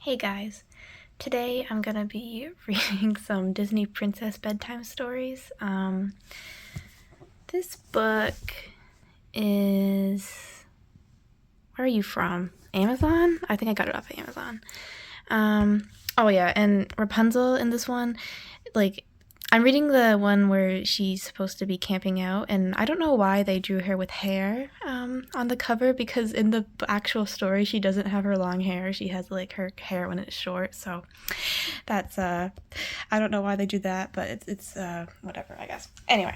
Hey guys, today I'm gonna be reading some Disney princess bedtime stories. This book is... where are you from? Amazon? I think I got it off of Amazon. Oh yeah, and Rapunzel in this one, I'm reading the one where she's supposed to be camping out, and I don't know why they drew her with hair on the cover, because in the actual story she doesn't have her long hair. She has her hair when it's short, so that's I don't know why they do that, but it's whatever, I guess. Anyway,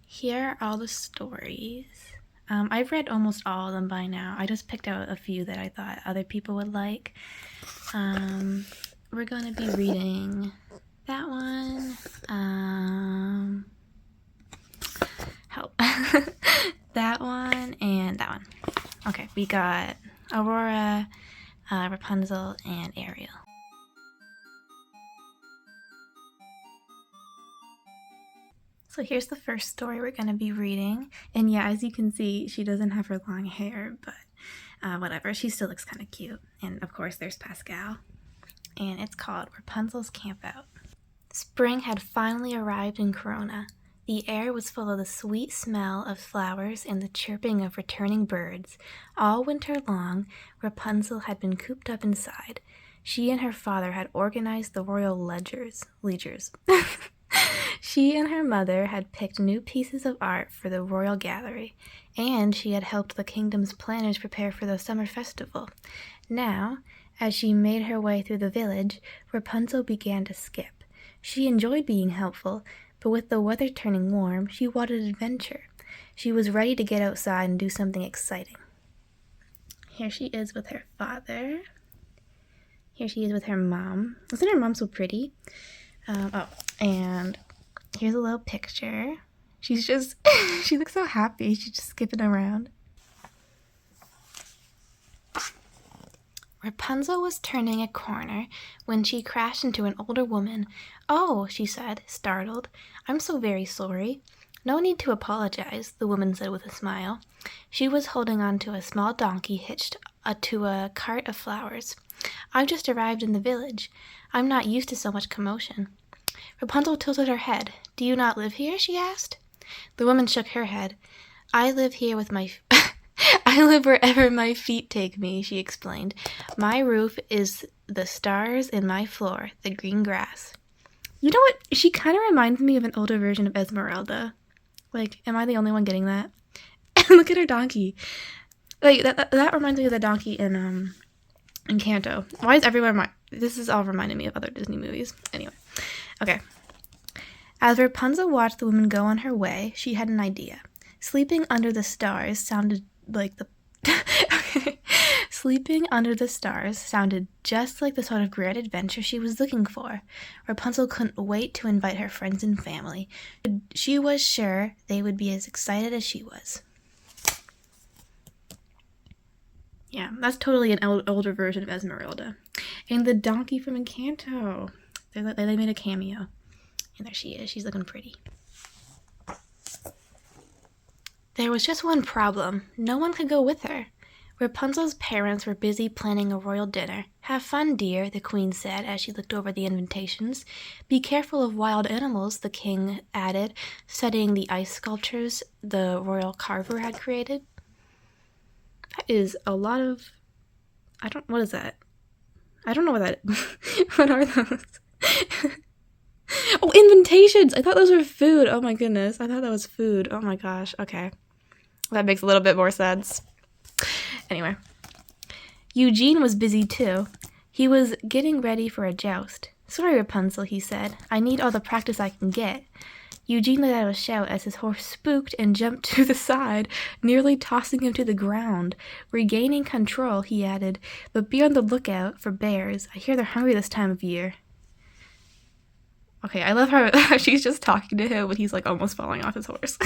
here are all the stories. I've read almost all of them by now. I just picked out a few that I thought other people would like. We're going to be reading that one, that one, and that one. Okay, we got Aurora, Rapunzel, and Ariel. So here's the first story we're going to be reading, and yeah, as you can see, she doesn't have her long hair, but whatever, she still looks kind of cute. And of course there's Pascal. And it's called Rapunzel's Campout. Spring had finally arrived in Corona. The air was full of the sweet smell of flowers and the chirping of returning birds. All winter long, Rapunzel had been cooped up inside. She and her father had organized the royal leagers. She and her mother had picked new pieces of art for the royal gallery, and she had helped the kingdom's planners prepare for the summer festival. Now, as she made her way through the village, Rapunzel began to skip. She enjoyed being helpful, but with the weather turning warm, she wanted adventure. She was ready to get outside and do something exciting. Here she is with her father. Here she is with her mom. Isn't her mom so pretty? And here's a little picture. She's just, she looks so happy. She's just skipping around. Rapunzel was turning a corner when she crashed into an older woman. "Oh," she said, startled. "I'm so very sorry." "No need to apologize," the woman said with a smile. She was holding on to a small donkey hitched to a cart of flowers. "I've just arrived in the village. I'm not used to so much commotion." Rapunzel tilted her head. "Do you not live here?" she asked. The woman shook her head. "I live here with my... I live wherever my feet take me," she explained. "My roof is the stars and my floor, the green grass." You know what? She kind of reminds me of an older version of Esmeralda. Am I the only one getting that? Look at her donkey. That reminds me of the donkey in Encanto. Why is everyone... This is all reminding me of other Disney movies. Anyway. Okay. As Rapunzel watched the woman go on her way, she had an idea. Sleeping under the stars sounded just like the sort of great adventure she was looking for. Rapunzel couldn't wait to invite her friends and family. She was sure they would be as excited as she was. Yeah, that's totally an older version of Esmeralda. And the donkey from Encanto. They made a cameo. And there she is. She's looking pretty. There was just one problem. No one could go with her. Rapunzel's parents were busy planning a royal dinner. "Have fun, dear," the queen said as she looked over the invitations. "Be careful of wild animals," the king added, studying the ice sculptures the royal carver had created. That is a lot of... what is that? I don't know what that is. What are those? Oh, invitations! I thought those were food. Oh my goodness. I thought that was food. Oh my gosh. Okay. That makes a little bit more sense. Anyway. Eugene was busy too. He was getting ready for a joust. "Sorry, Rapunzel," he said. "I need all the practice I can get." Eugene let out a shout as his horse spooked and jumped to the side, nearly tossing him to the ground. Regaining control, he added, "But be on the lookout for bears. I hear they're hungry this time of year." Okay, I love how she's just talking to him when he's almost falling off his horse.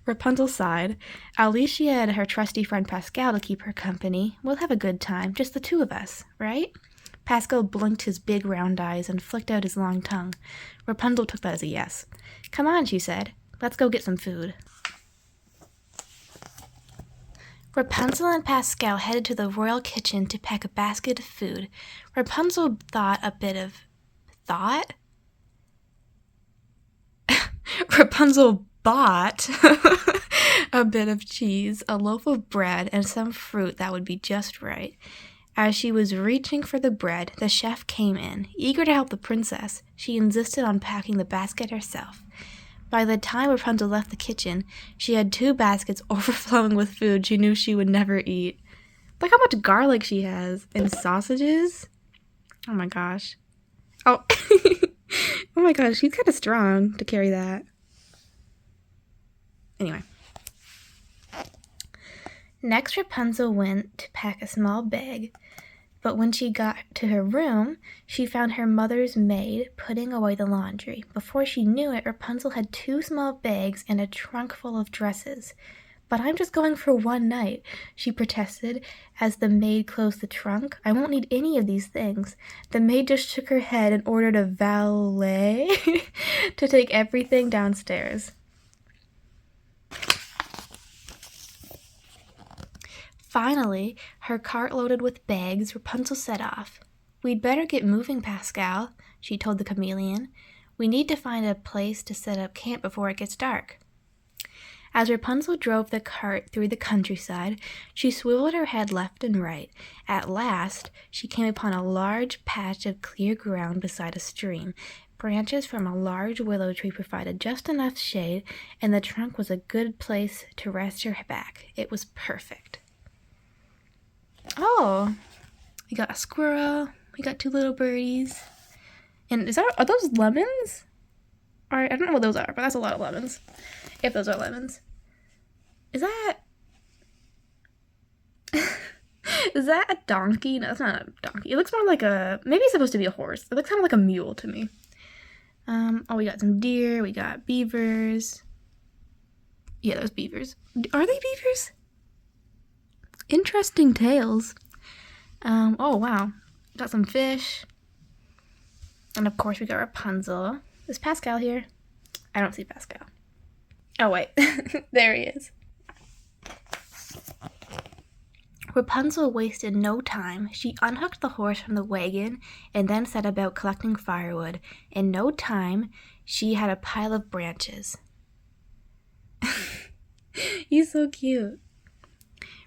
Rapunzel sighed. At least she had her trusty friend Pascal to keep her company. We'll have a good time, just the two of us, right? Pascal blinked his big round eyes and flicked out his long tongue. Rapunzel took that as a yes. "Come on," she said. "Let's go get some food." Rapunzel and Pascal headed to the royal kitchen to pack a basket of food. Rapunzel Rapunzel bought a bit of cheese, a loaf of bread, and some fruit that would be just right. As she was reaching for the bread, the chef came in. Eager to help the princess, she insisted on packing the basket herself. By the time Rapunzel left the kitchen, she had 2 baskets overflowing with food she knew she would never eat. Look how much garlic she has. And sausages. Oh my gosh. Oh. Oh my gosh, she's kind of strong to carry that. Anyway. Next, Rapunzel went to pack a small bag, but when she got to her room, she found her mother's maid putting away the laundry. Before she knew it, Rapunzel had 2 small bags and a trunk full of dresses. "But I'm just going for one night," she protested as the maid closed the trunk. "I won't need any of these things." The maid just shook her head and ordered a valet to take everything downstairs. Finally, her cart loaded with bags, Rapunzel set off. "We'd better get moving, Pascal," she told the chameleon. "We need to find a place to set up camp before it gets dark." As Rapunzel drove the cart through the countryside, she swiveled her head left and right. At last, she came upon a large patch of clear ground beside a stream. Branches from a large willow tree provided just enough shade, and the trunk was a good place to rest your back. It was perfect. Oh, we got a squirrel. We got 2 little birdies. And are those lemons? Or I don't know what those are, but that's a lot of lemons. If those are lemons. Is that a donkey? No, that's not a donkey. It looks more like maybe it's supposed to be a horse. It looks kind of like a mule to me. Oh, we got some deer. We got beavers. Yeah, those beavers. Are they beavers? Interesting tails. Oh, wow. Got some fish. And of course we got Rapunzel. Is Pascal here? I don't see Pascal. Oh, wait. There he is. Rapunzel wasted no time. She unhooked the horse from the wagon and then set about collecting firewood. In no time, she had a pile of branches. He's so cute.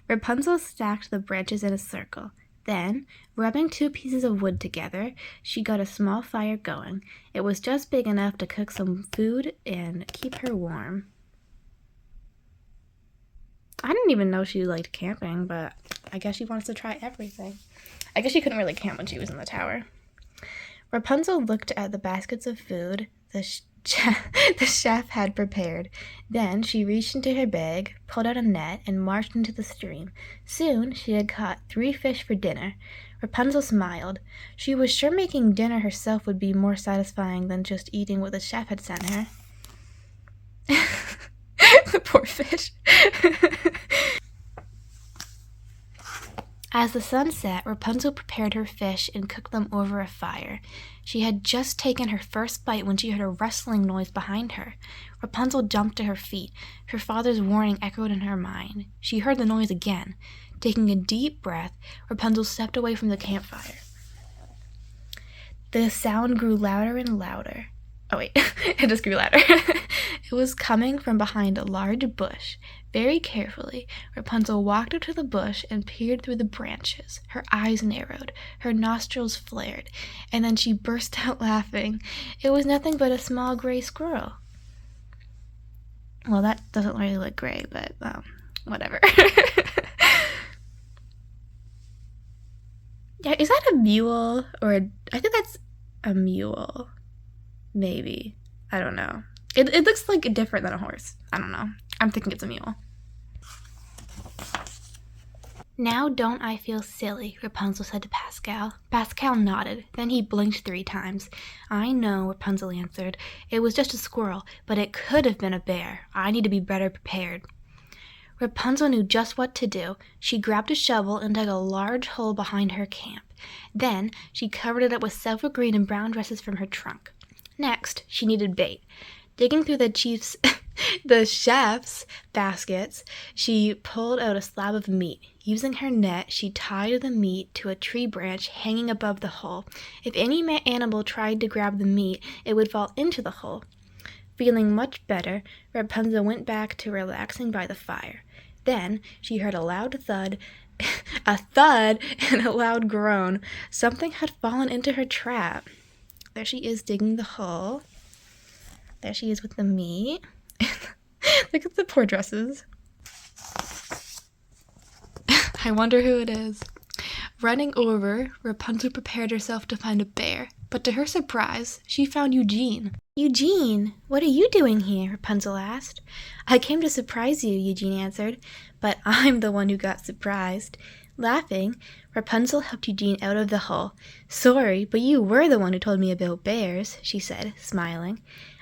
Rapunzel stacked the branches in a circle. Then, rubbing 2 pieces of wood together, she got a small fire going. It was just big enough to cook some food and keep her warm. I didn't even know she liked camping, but I guess she wants to try everything. I guess she couldn't really camp when she was in the tower. Rapunzel looked at the baskets of food the chef had prepared. Then she reached into her bag, pulled out a net, and marched into the stream. Soon she had caught 3 fish for dinner. Rapunzel smiled. She was sure making dinner herself would be more satisfying than just eating what the chef had sent her. The poor fish. As the sun set, Rapunzel prepared her fish and cooked them over a fire. She had just taken her first bite when she heard a rustling noise behind her. Rapunzel jumped to her feet. Her father's warning echoed in her mind. She heard the noise again. Taking a deep breath, Rapunzel stepped away from the campfire. The sound grew louder and louder. Oh wait, it just grew louder. It was coming from behind a large bush. Very carefully, Rapunzel walked up to the bush and peered through the branches. Her eyes narrowed, her nostrils flared, and then she burst out laughing. It was nothing but a small gray squirrel. Well, that doesn't really look gray, but whatever. Yeah, is that a mule or I think that's a mule. Maybe. I don't know. It looks like different than a horse. I don't know. I'm thinking it's a mule. "Now don't I feel silly?" Rapunzel said to Pascal. Pascal nodded. Then he blinked 3 times. "I know," Rapunzel answered. "It was just a squirrel, but it could have been a bear. I need to be better prepared." Rapunzel knew just what to do. She grabbed a shovel and dug a large hole behind her camp. Then she covered it up with several green and brown dresses from her trunk. Next, she needed bait. Digging through the the chef's baskets, she pulled out a slab of meat. Using her net, she tied the meat to a tree branch hanging above the hole. If any animal tried to grab the meat, it would fall into the hole. Feeling much better, Rapunzel went back to relaxing by the fire. Then she heard a loud thud, a thud, and a loud groan. Something had fallen into her trap. There she is digging the hole. There she is with the meat. Look at the poor dresses. I wonder who it is. Running over, Rapunzel prepared herself to find a bear, but to her surprise, she found Eugene. Eugene, what are you doing here? Rapunzel asked. I came to surprise you, Eugene answered, but I'm the one who got surprised. Laughing, Rapunzel helped Eugene out of the hole. Sorry, but you were the one who told me about bears, she said, smiling.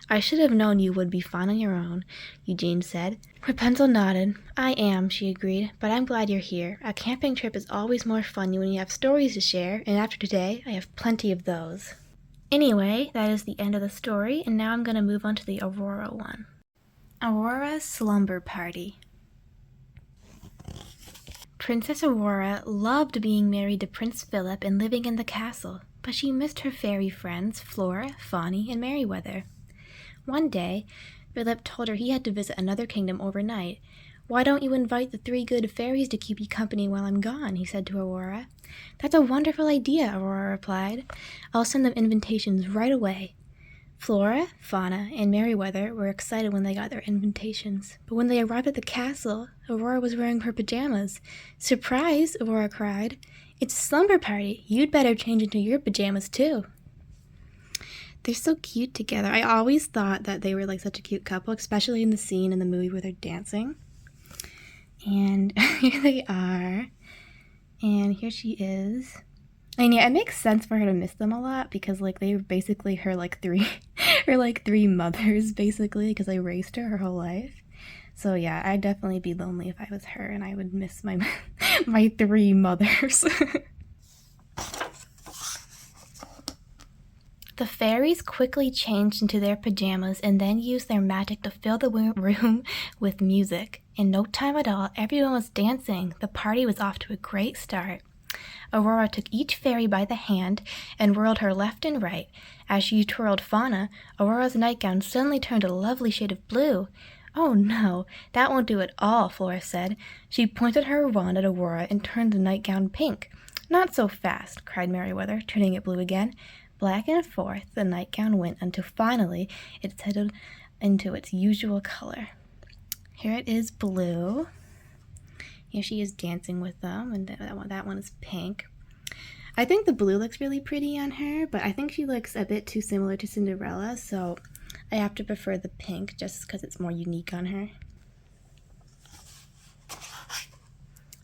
I should have known you would be fine on your own, Eugene said. Rapunzel nodded. I am, she agreed, but I'm glad you're here. A camping trip is always more fun when you have stories to share, and after today, I have plenty of those. Anyway, that is the end of the story, and now I'm going to move on to the Aurora one. Aurora's Slumber Party. Princess Aurora loved being married to Prince Philip and living in the castle, but she missed her fairy friends Flora, Fawny, and Merryweather. One day, Philip told her he had to visit another kingdom overnight. Why don't you invite the 3 good fairies to keep you company while I'm gone, he said to Aurora. That's a wonderful idea, Aurora replied. I'll send them invitations right away. Flora, Fauna, and Merryweather were excited when they got their invitations, but when they arrived at the castle, Aurora was wearing her pajamas. Surprise, Aurora cried. It's a slumber party. You'd better change into your pajamas, too. They're so cute together. I always thought that they were like such a cute couple, especially in the scene in the movie where they're dancing. And here they are. And here she is. And yeah, it makes sense for her to miss them a lot because like they were basically her like three mothers basically because they raised her whole life. So yeah, I'd definitely be lonely if I was her and I would miss my my 3 mothers. The fairies quickly changed into their pajamas and then used their magic to fill the room with music. In no time at all, everyone was dancing. The party was off to a great start. Aurora took each fairy by the hand and whirled her left and right. As she twirled Fauna, Aurora's nightgown suddenly turned a lovely shade of blue. Oh no, that won't do at all, Flora said. She pointed her wand at Aurora and turned the nightgown pink. Not so fast, cried Merryweather, turning it blue again. Back and forth the nightgown went until finally it settled into its usual color. Here it is blue. Here she is dancing with them, and that one is pink. I think the blue looks really pretty on her, but I think she looks a bit too similar to Cinderella, so I have to prefer the pink just because it's more unique on her.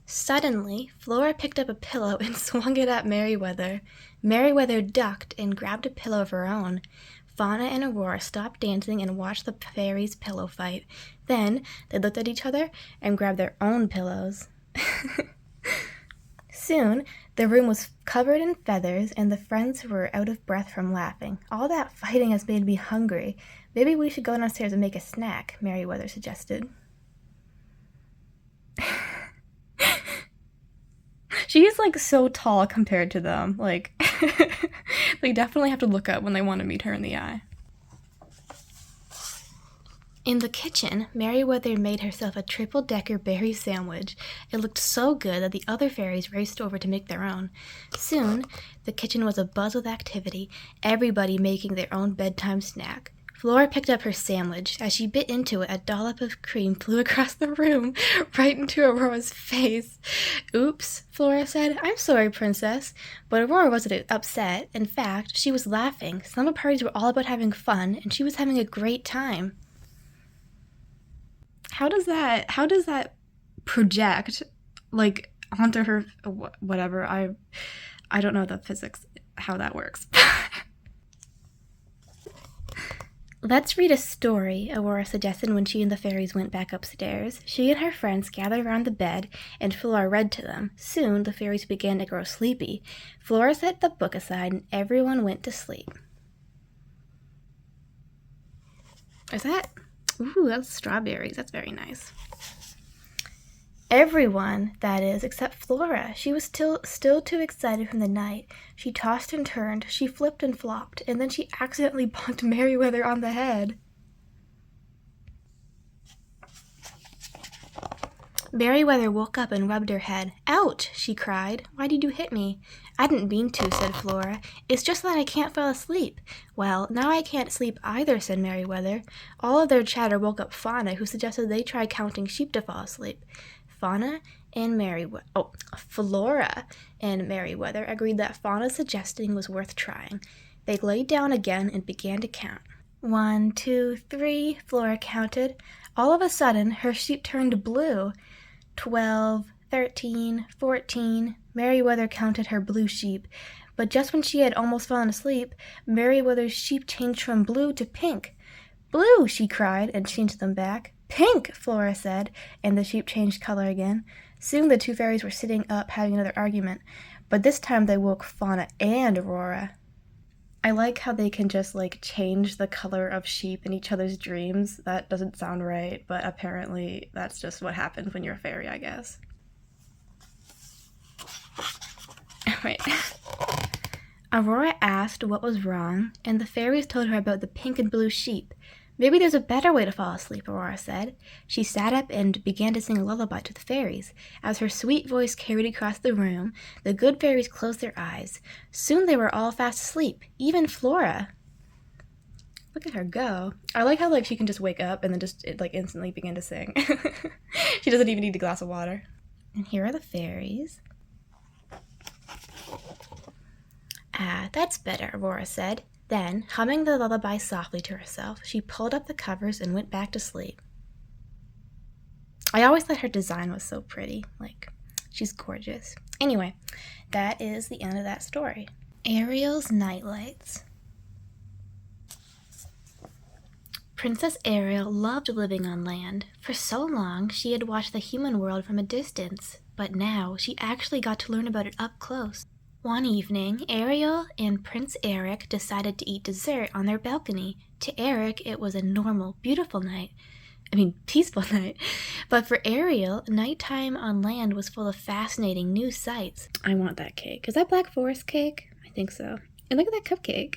Suddenly, Flora picked up a pillow and swung it at Merryweather. Merryweather ducked and grabbed a pillow of her own. Fauna and Aurora stopped dancing and watched the fairies' pillow fight. Then they looked at each other and grabbed their own pillows. Soon, the room was covered in feathers, and the friends were out of breath from laughing. All that fighting has made me hungry. Maybe we should go downstairs and make a snack, Merryweather suggested. She is like so tall compared to them. Like, they definitely have to look up when they want to meet her in the eye. In the kitchen, Merryweather made herself a triple-decker berry sandwich. It looked so good that the other fairies raced over to make their own. Soon, the kitchen was abuzz with activity, everybody making their own bedtime snack. Flora picked up her sandwich. As she bit into it, a dollop of cream flew across the room, right into Aurora's face. Oops, Flora said. I'm sorry, Princess. But Aurora wasn't upset. In fact, she was laughing. Slumber parties were all about having fun, and she was having a great time. How does that project, like, onto her, whatever, I don't know the physics, how that works. Let's read a story, Aurora suggested when she and the fairies went back upstairs. She and her friends gathered around the bed, and Flora read to them. Soon, the fairies began to grow sleepy. Flora set the book aside, and everyone went to sleep. Ooh, that's strawberries. That's very nice. Everyone, that is, except Flora. She was still too excited from the night. She tossed and turned, she flipped and flopped, and then she accidentally bonked Merryweather on the head. Merryweather woke up and rubbed her head. "Ouch!" she cried. "Why did you hit me?" "I didn't mean to," said Flora. "It's just that I can't fall asleep." "Well, now I can't sleep either," said Merryweather. All of their chatter woke up Fauna, who suggested they try counting sheep to fall asleep. Flora and Merryweather agreed that Fauna's suggestion was worth trying. They lay down again and began to count. 1, 2, 3, Flora counted. All of a sudden, her sheep turned blue. 12, 13, 14. Merryweather counted her blue sheep, but just when she had almost fallen asleep, Merryweather's sheep changed from blue to pink. "Blue!" she cried, and changed them back. "Pink!" Flora said, and the sheep changed color again. Soon the two fairies were sitting up having another argument, but this time they woke Fauna and Aurora. I like how they can just, change the color of sheep in each other's dreams. That doesn't sound right, but apparently that's just what happens when you're a fairy, I guess. Right. Aurora asked what was wrong, and the fairies told her about the pink and blue sheep. "Maybe there's a better way to fall asleep," Aurora said. She sat up and began to sing a lullaby to the fairies. As her sweet voice carried across the room, the good fairies closed their eyes. Soon they were all fast asleep, even Flora. Look at her go. I like how she can just wake up and then just instantly begin to sing. She doesn't even need a glass of water. And here are the fairies. "Ah, that's better," Aurora said. Then, humming the lullaby softly to herself, she pulled up the covers and went back to sleep. I always thought her design was so pretty. She's gorgeous. Anyway, that is the end of that story. Ariel's Nightlights. Princess Ariel loved living on land. For so long, she had watched the human world from a distance, but now she actually got to learn about it up close. One evening, Ariel and Prince Eric decided to eat dessert on their balcony. To Eric, it was a normal, beautiful night. Peaceful night. But for Ariel, nighttime on land was full of fascinating new sights. I want that cake. Is that Black Forest cake? I think so. And look at that cupcake.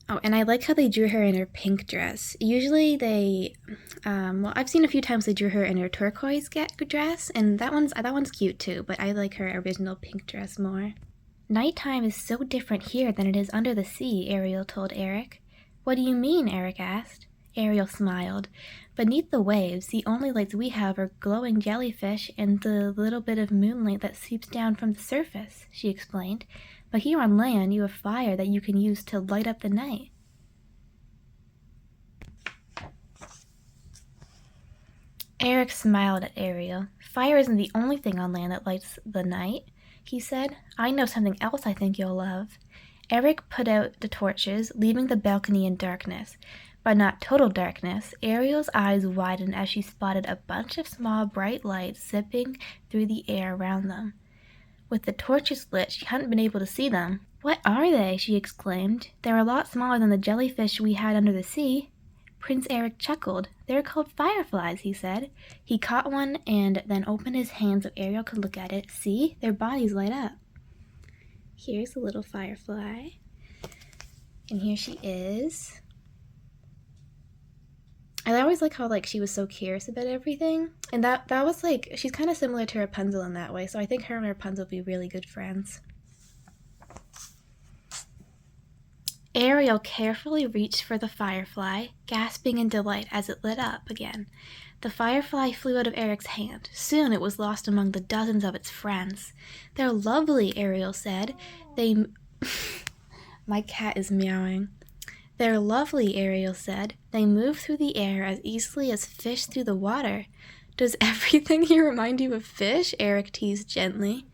Oh, and I like how they drew her in her pink dress. Usually they, I've seen a few times they drew her in her turquoise dress, and that one's cute too, but I like her original pink dress more. "Nighttime is so different here than it is under the sea," Ariel told Eric. "What do you mean?" Eric asked. Ariel smiled. "Beneath the waves, the only lights we have are glowing jellyfish and the little bit of moonlight that seeps down from the surface," she explained. "But here on land, you have fire that you can use to light up the night." Eric smiled at Ariel. "Fire isn't the only thing on land that lights the night," he said. "I know something else I think you'll love." Eric put out the torches, leaving the balcony in darkness. But not total darkness. Ariel's eyes widened as she spotted a bunch of small bright lights zipping through the air around them. With the torches lit, she hadn't been able to see them. "What are they?" she exclaimed. "They're a lot smaller than the jellyfish we had under the sea." Prince Eric chuckled. "They're called fireflies," he said. He caught one and then opened his hand so Ariel could look at it. "See? Their bodies light up." Here's a little firefly. And here she is. I always like how she was so curious about everything, and that was she's kind of similar to Rapunzel in that way, so I think her and Rapunzel would be really good friends. Ariel carefully reached for the firefly, gasping in delight as it lit up again. The firefly flew out of Eric's hand. Soon it was lost among the dozens of its friends. "They're lovely," Ariel said. My cat is meowing. "They're lovely," Ariel said. "They move through the air as easily as fish through the water." "Does everything here remind you of fish?" Eric teased gently.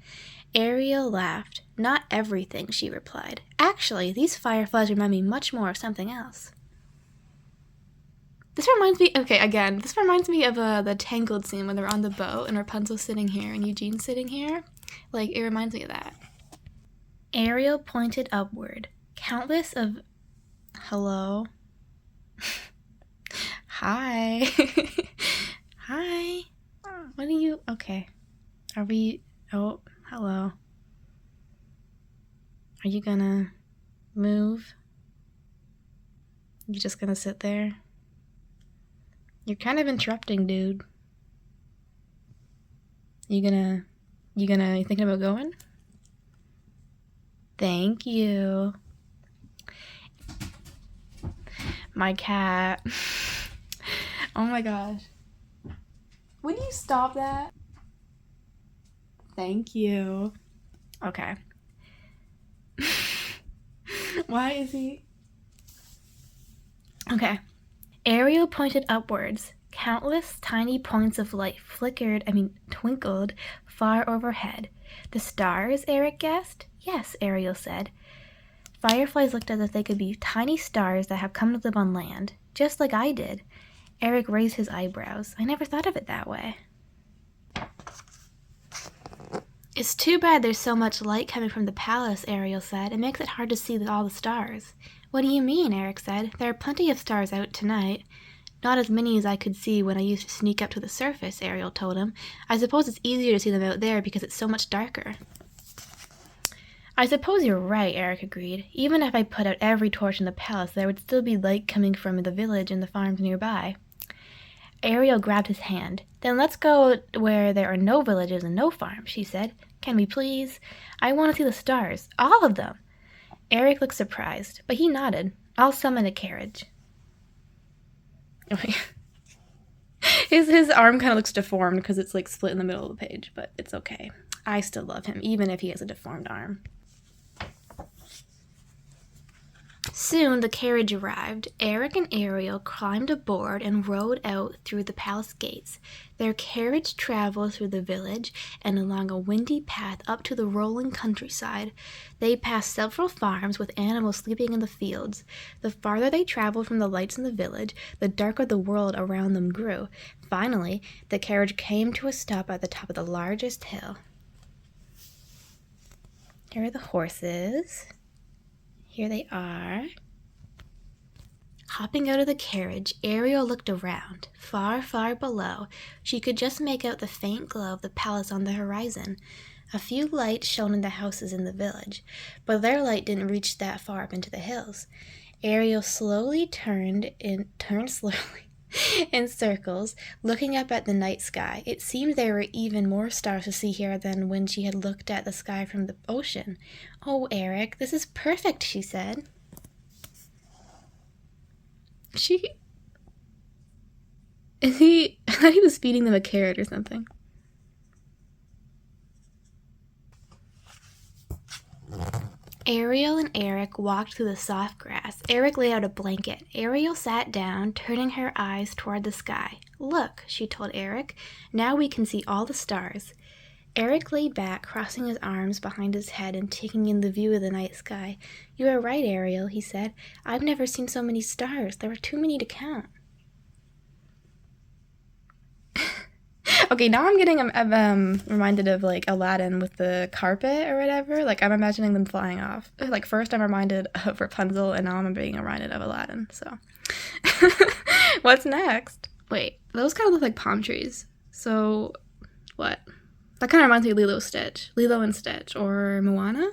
Ariel laughed. "Not everything," she replied. "Actually, these fireflies remind me much more of something else." This reminds me of the Tangled scene when they're on the boat and Rapunzel's sitting here and Eugene's sitting here. It reminds me of that. Ariel pointed upward. Countless of... Hello? Hi. Hi. What are you? Okay. Are we? Oh, hello. Are you gonna move? You just gonna sit there? You're kind of interrupting, dude. You thinking about going? Thank you. My cat. Oh my gosh. Would you stop that? Thank you. Okay. Why is he? Okay. Ariel pointed upwards. Countless tiny points of light twinkled far overhead. The stars, Eric guessed? Yes, Ariel said. Fireflies looked as if they could be tiny stars that have come to live on land, just like I did. Eric raised his eyebrows. I never thought of it that way. It's too bad there's so much light coming from the palace, Ariel said. It makes it hard to see all the stars. What do you mean? Eric said. There are plenty of stars out tonight. Not as many as I could see when I used to sneak up to the surface, Ariel told him. I suppose it's easier to see them out there because it's so much darker. I suppose you're right, Eric agreed. Even if I put out every torch in the palace, there would still be light coming from the village and the farms nearby. Ariel grabbed his hand. Then let's go where there are no villages and no farms, she said. Can we please? I want to see the stars. All of them. Eric looked surprised, but he nodded. I'll summon a carriage. His arm kind of looks deformed because it's like split in the middle of the page, but it's okay. I still love him, even if he has a deformed arm. Soon the carriage arrived. Eric and Ariel climbed aboard and rode out through the palace gates. Their carriage traveled through the village and along a windy path up to the rolling countryside. They passed several farms with animals sleeping in the fields. The farther they traveled from the lights in the village, the darker the world around them grew. Finally, the carriage came to a stop at the top of the largest hill. Here are the horses. Here they are. Hopping out of the carriage, Ariel looked around. Far, far below, she could just make out the faint glow of the palace on the horizon. A few lights shone in the houses in the village, but their light didn't reach that far up into the hills. Ariel slowly turned slowly in circles, looking up at the night sky. It seemed there were even more stars to see here than when she had looked at the sky from the ocean. Oh, Eric, this is perfect, she said. I thought he was feeding them a carrot or something. Ariel and Eric walked through the soft grass. Eric laid out a blanket. Ariel sat down, turning her eyes toward the sky. Look, she told Eric. Now we can see all the stars. Eric lay back, crossing his arms behind his head and taking in the view of the night sky. You are right, Ariel, he said. I've never seen so many stars. There were too many to count. Okay, now I'm getting reminded of like Aladdin with the carpet or whatever. Like I'm imagining them flying off. Like first I'm reminded of Rapunzel and now I'm being reminded of Aladdin. So what's next? Wait, those kind of look like palm trees. So what? That kind of reminds me of Lilo and Stitch, or Moana.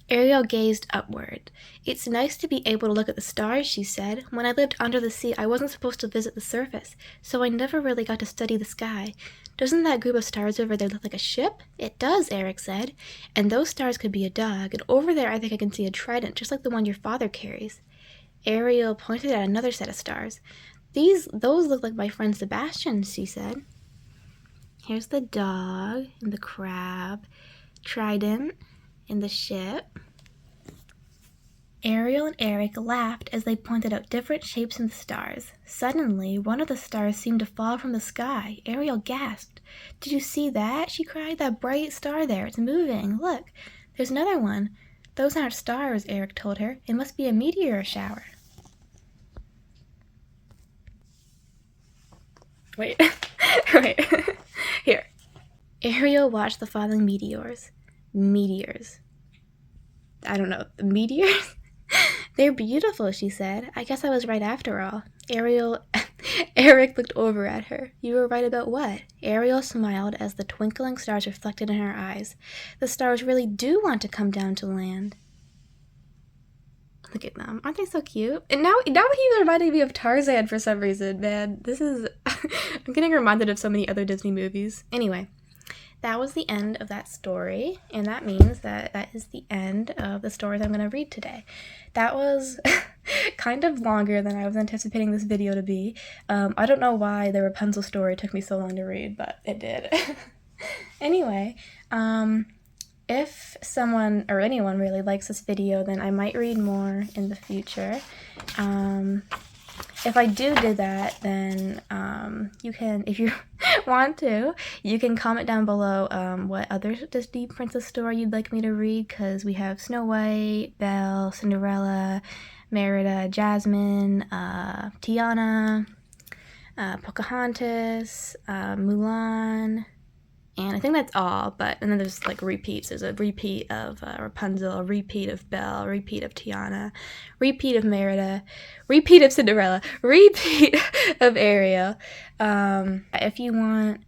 Ariel gazed upward. It's nice to be able to look at the stars, she said. When I lived under the sea, I wasn't supposed to visit the surface, so I never really got to study the sky. Doesn't that group of stars over there look like a ship? It does, Eric said. And those stars could be a dog, and over there I think I can see a trident, just like the one your father carries. Ariel pointed at another set of stars. Those look like my friend Sebastian's, she said. Here's the dog, and the crab, trident, and the ship. Ariel and Eric laughed as they pointed out different shapes in the stars. Suddenly, one of the stars seemed to fall from the sky. Ariel gasped. Did you see that? She cried. That bright star there. It's moving. Look, there's another one. Those aren't stars, Eric told her. It must be a meteor shower. Wait. Wait. Here. Ariel watched the falling meteors. Meteors. I don't know. Meteors? They're beautiful, she said. I guess I was right after all. Eric looked over at her. You were right about what? Ariel smiled as the twinkling stars reflected in her eyes. The stars really do want to come down to land. Look at them. Aren't they so cute? And now he's reminding me of Tarzan for some reason, man. This is... I'm getting reminded of so many other Disney movies. Anyway, that was the end of that story, and that means that is the end of the stories I'm going to read today. That was kind of longer than I was anticipating this video to be. I don't know why the Rapunzel story took me so long to read, but it did. Anyway, if someone or anyone really likes this video, then I might read more in the future. If I do that, then you can, if you want to, you can comment down below what other Disney princess story you'd like me to read, because we have Snow White, Belle, Cinderella, Merida, Jasmine, Tiana, Pocahontas, Mulan, and I think that's all, and then there's like repeats. There's a repeat of Rapunzel, a repeat of Belle, a repeat of Tiana, repeat of Merida, repeat of Cinderella, repeat of Ariel. If you want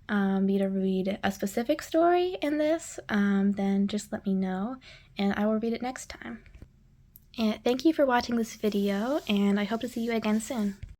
me to read a specific story in this, then just let me know, and I will read it next time. And thank you for watching this video, and I hope to see you again soon.